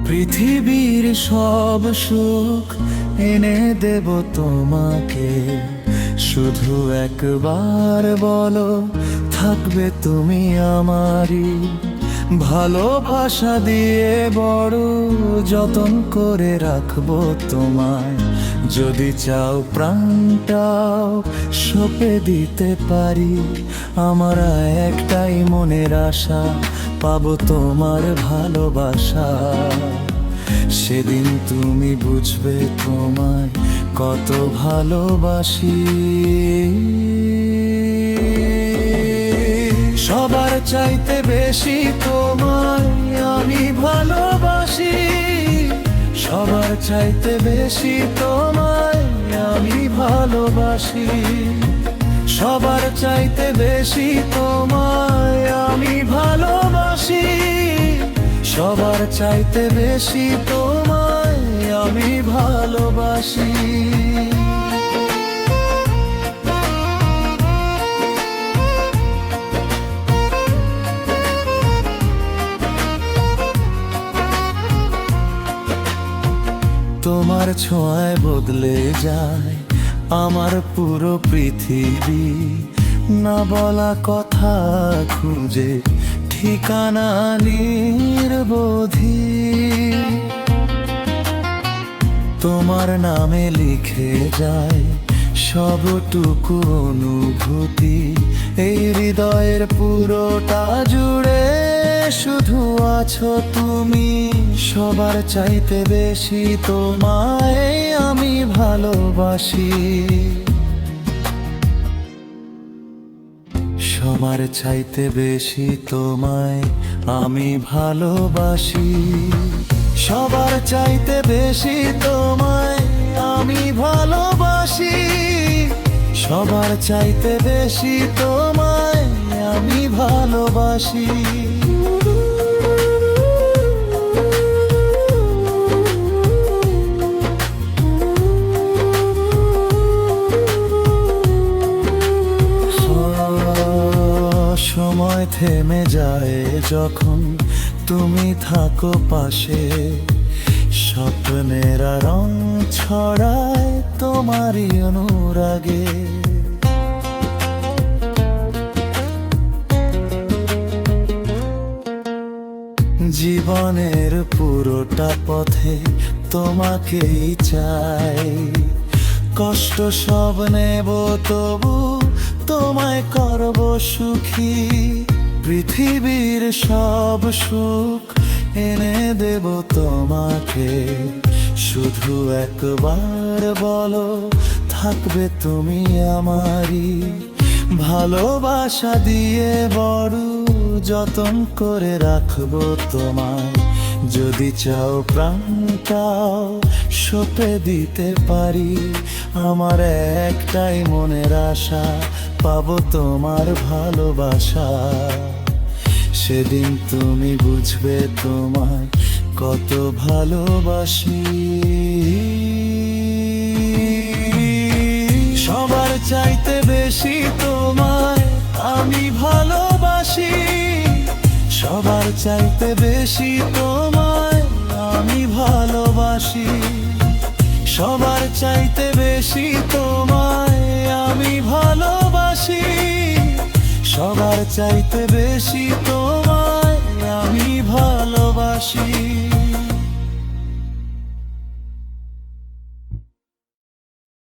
পৃথিবীর সব সুখ এনে দেব তোমাকে, শুধু একবার বলো থাকবে তুমি আমারই। ভালোবাসা দিয়ে বড় যতন করে রাখবো তোমায়, যদি চাও প্রাণটাও সঁপে দিতে পারি। আমার একটাই মনের আশা, পাবো তোমার ভালোবাসা। সেদিন তুমি বুঝবে তোমায় কত ভালোবাসি। সবার চাইতে বেশি তোমায় আমি ভালোবাসি, সবার চাইতে বেশি তোমায় আমি ভালোবাসি, সবার চাইতে বেশি তোমায় আমি ভালোবাসি, সবার চাইতে বেশি তোমায় আমি ভালোবাসি। তোমার ছোঁয়ায় বদলে যায় আমার পুরো পৃথিবী। না বলা কথা খুঁজে ঠিকানা নির্বোধি, তোমার নামে লিখে যায় সবটুকু অনুভূতি। এই হৃদয়ের পুরোটা জুড়ে শুধু আছো তুমি। সবার চাইতে বেশি তোমায় আমি ভালোবাসি, সবার চাইতে বেশি তোমায় আমি ভালোবাসি, সবার চাইতে বেশি তোমায় আমি ভালোবাসি, সবার চাইতে বেশি তোমায় আমি ভালোবাসি। সময় থেমে যায় যখন তুমি থাকো পাশে, স্বপ্নেরা রং ছড়ায় তোমারই অনুরাগে। জীবনের পুরোটা পথে তোমাকেই চাই, কষ্ট সব নেব তবু তোমায় করব সুখী। পৃথিবীর সব সুখ এনে দেব তোমাকে, শুধু একবার বলো থাকবে তুমি আমারই। ভালোবাসা দিয়ে বড় যতন করে রাখবো তোমায়, যদি চাও প্রাণটাও সঁপে দিতে পারি। আমার একটাই মনের আশা, পাবো তোমার ভালোবাসা। সেদিন তুমি বুঝবে তোমায় কত ভালোবাসি। সবার চাইতে বেশি তোমায় আমি ভালোবাসি, সবার চাইতে বেশি তোমায় আমি ভালোবাসি, সবার চাইতে বেশি তোমায় আমি ভালোবাসি, সবার চাইতে বেশি তোমায় আমি ভালোবাসি।